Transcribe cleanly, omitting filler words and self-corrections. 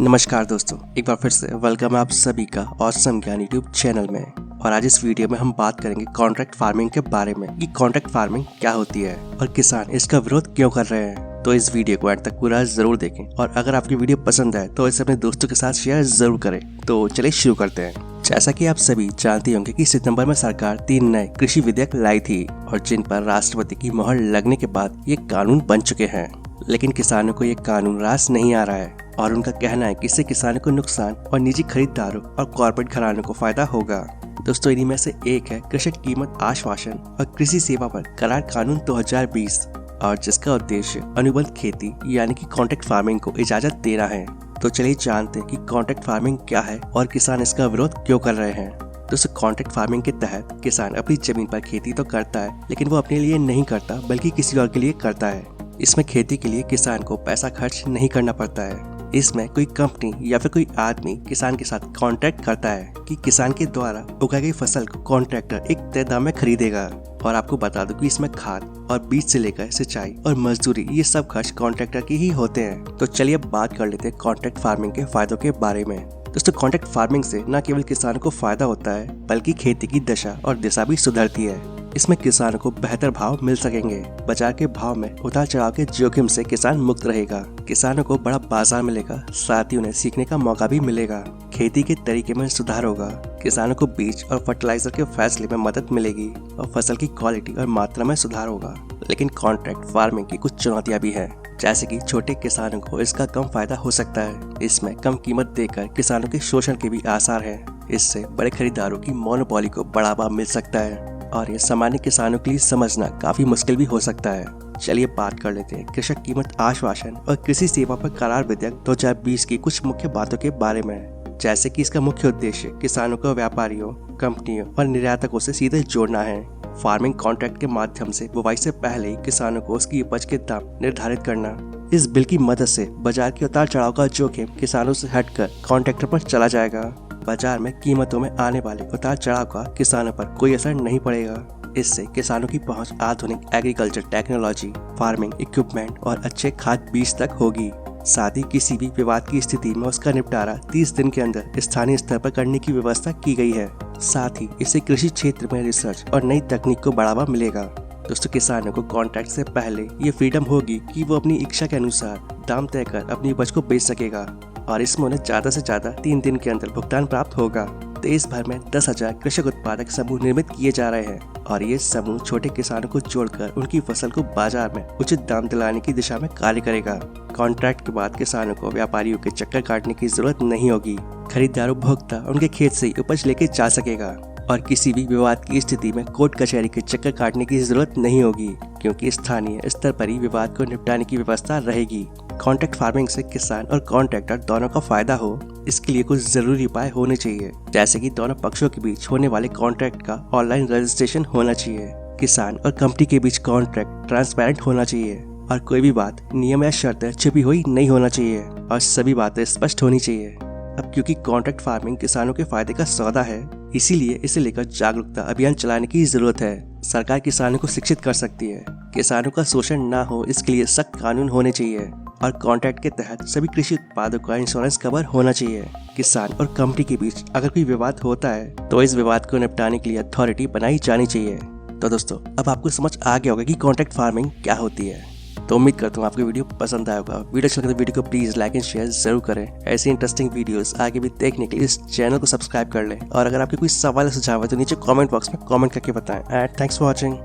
नमस्कार दोस्तों, एक बार फिर से वेलकम आप सभी का ऑसम ज्ञान यूट्यूब चैनल में। और आज इस वीडियो में हम बात करेंगे कॉन्ट्रैक्ट फार्मिंग के बारे में कि कॉन्ट्रैक्ट फार्मिंग क्या होती है और किसान इसका विरोध क्यों कर रहे हैं। तो इस वीडियो को एंड तक पूरा जरूर देखें और अगर आपकी वीडियो पसंद आए तो इसे अपने दोस्तों के साथ शेयर जरूर करें। तो चलिए शुरू करते हैं। जैसा कि आप सभी जानते होंगे कि सितंबर में सरकार 3 नए कृषि विधेयक लाई थी और जिन पर राष्ट्रपति की मोहर लगने के बाद ये कानून बन चुके हैं, लेकिन किसानों को ये कानून रास नहीं आ रहा है और उनका कहना है कि इससे किसानों को नुकसान और निजी खरीदारों और कॉर्पोरेट घरानों को फायदा होगा। दोस्तों, इन्हीं में से एक है कृषक कीमत आश्वासन और कृषि सेवा पर करार कानून 2020 और जिसका उद्देश्य अनुबंध खेती यानी कि कॉन्ट्रैक्ट फार्मिंग को इजाजत देना है। तो चलिए जानते हैं कि कॉन्ट्रैक्ट फार्मिंग क्या है और किसान इसका विरोध क्यों कर रहे हैं। दोस्तों, कॉन्ट्रैक्ट फार्मिंग के तहत किसान अपनी जमीन पर खेती तो करता है, लेकिन वो अपने लिए नहीं करता बल्कि किसी और के लिए करता है। इसमें खेती के लिए किसान को पैसा खर्च नहीं करना पड़ता है। इसमें कोई कंपनी या फिर कोई आदमी किसान के साथ कॉन्ट्रैक्ट करता है कि किसान के द्वारा उगाई गई फसल को कॉन्ट्रैक्टर एक तय दाम में खरीदेगा। और आपको बता दूं कि इसमें खाद और बीज से लेकर सिंचाई और मजदूरी ये सब खर्च कॉन्ट्रैक्टर की ही होते हैं। तो चलिए अब बात कर लेते हैं कॉन्ट्रैक्ट फार्मिंग के फायदों के बारे में। दोस्तों, कॉन्ट्रैक्ट फार्मिंग से न केवल किसानों को फायदा होता है बल्कि खेती की दशा और दिशा भी सुधरती है। इसमें किसानों को बेहतर भाव मिल सकेंगे। बाजार के भाव में उतार चढ़ाव के जोखिम से किसान मुक्त रहेगा। किसानों को बड़ा बाजार मिलेगा, साथ ही उन्हें सीखने का मौका भी मिलेगा। खेती के तरीके में सुधार होगा। किसानों को बीज और फर्टिलाइजर के फैसले में मदद मिलेगी और फसल की क्वालिटी और मात्रा में सुधार होगा। लेकिन कॉन्ट्रैक्ट फार्मिंग की कुछ चुनौतियां भी है, जैसे कि छोटे किसानों को इसका कम फायदा हो सकता है। इसमें कम कीमत देकर किसानों के शोषण के भी आसार हैं। इससे बड़े खरीदारों की मोनोपोली को बढ़ावा मिल सकता है और ये सामान्य किसानों के लिए समझना काफी मुश्किल भी हो सकता है। चलिए बात कर लेते हैं कृषक कीमत आश्वासन और कृषि सेवा पर करार विधेयक 2020 की कुछ मुख्य बातों के बारे में। जैसे कि इसका मुख्य उद्देश्य किसानों को व्यापारियों, कंपनियों और निर्यातकों से सीधे जोड़ना है। फार्मिंग कॉन्ट्रैक्ट के माध्यम से बुवाई से पहले ही किसानों को उसकी उपज के दाम निर्धारित करना। इस बिल की मदद से बाजार के उतार चढ़ाव का जोखिम किसानों से हटकर कॉन्ट्रैक्टर पर चला जाएगा। बाजार में कीमतों में आने वाले उतार चढ़ाव का किसानों पर कोई असर नहीं पड़ेगा। इससे किसानों की पहुंच आधुनिक एग्रीकल्चर टेक्नोलॉजी, फार्मिंग इक्विपमेंट और अच्छे खाद बीज तक होगी। साथ ही किसी भी विवाद की स्थिति में उसका निपटारा 30 दिन के अंदर स्थानीय स्तर पर करने की व्यवस्था की गई है। साथ ही इससे कृषि क्षेत्र में रिसर्च और नई तकनीक को बढ़ावा मिलेगा। दोस्तों, किसानों को कॉन्ट्रैक्ट से पहले ये फ्रीडम होगी कि वो अपनी इच्छा के अनुसार दाम तय कर अपनी उपज को बेच सकेगा और इसमें उन्हें ज्यादा से ज्यादा 3 दिन के अंदर भुगतान प्राप्त होगा। देश भर में 10,000 कृषक उत्पादक समूह निर्मित किए जा रहे हैं और ये समूह छोटे किसानों को जोड़कर उनकी फसल को बाजार में उचित दाम दिलाने की दिशा में कार्य करेगा। कॉन्ट्रैक्ट के बाद किसानों को व्यापारियों के चक्कर काटने की जरूरत नहीं होगी। खरीदार उपभोक्ता उनके खेत से ही उपज लेके जा सकेगा और किसी भी विवाद की स्थिति में कोर्ट कचहरी के चक्कर काटने की जरूरत नहीं होगी, क्योंकि स्थानीय स्तर पर ही विवाद को निपटाने की व्यवस्था रहेगी। कॉन्ट्रैक्ट फार्मिंग से किसान और कॉन्ट्रैक्टर दोनों का फायदा हो, इसके लिए कुछ जरूरी उपाय होने चाहिए, जैसे कि दोनों पक्षों के बीच होने वाले कॉन्ट्रैक्ट का ऑनलाइन रजिस्ट्रेशन होना चाहिए। किसान और कंपनी के बीच कॉन्ट्रैक्ट ट्रांसपेरेंट होना चाहिए और कोई भी बात, नियम या शर्तें छिपी हुई नहीं होना चाहिए और सभी बातें स्पष्ट होनी चाहिए। अब क्योंकि कॉन्ट्रैक्ट फार्मिंग किसानों के फायदे का सौदा है, इसीलिए इसे लेकर जागरूकता अभियान चलाने की जरूरत है। सरकार किसानों को शिक्षित कर सकती है। किसानों का शोषण ना हो, इसके लिए सख्त कानून होने चाहिए और कॉन्ट्रैक्ट के तहत सभी कृषि उत्पादों का इंश्योरेंस कवर होना चाहिए। किसान और कंपनी के बीच अगर कोई विवाद होता है तो इस विवाद को निपटाने के लिए अथॉरिटी बनाई जानी चाहिए। तो दोस्तों, अब आपको समझ आ गया होगा कि कॉन्ट्रैक्ट फार्मिंग क्या होती है। तो उम्मीद करता हूँ आपको वीडियो पसंद आया होगा। वीडियो अच्छा लगे तो वीडियो को प्लीज लाइक एंड शेयर जरूर करें। ऐसी इंटरेस्टिंग वीडियोस आगे भी देखने के लिए इस चैनल को सब्सक्राइब कर लें और अगर आपके कोई सवाल या सुझाव है तो नीचे कमेंट बॉक्स में कमेंट करके बताएं। And thanks for watching.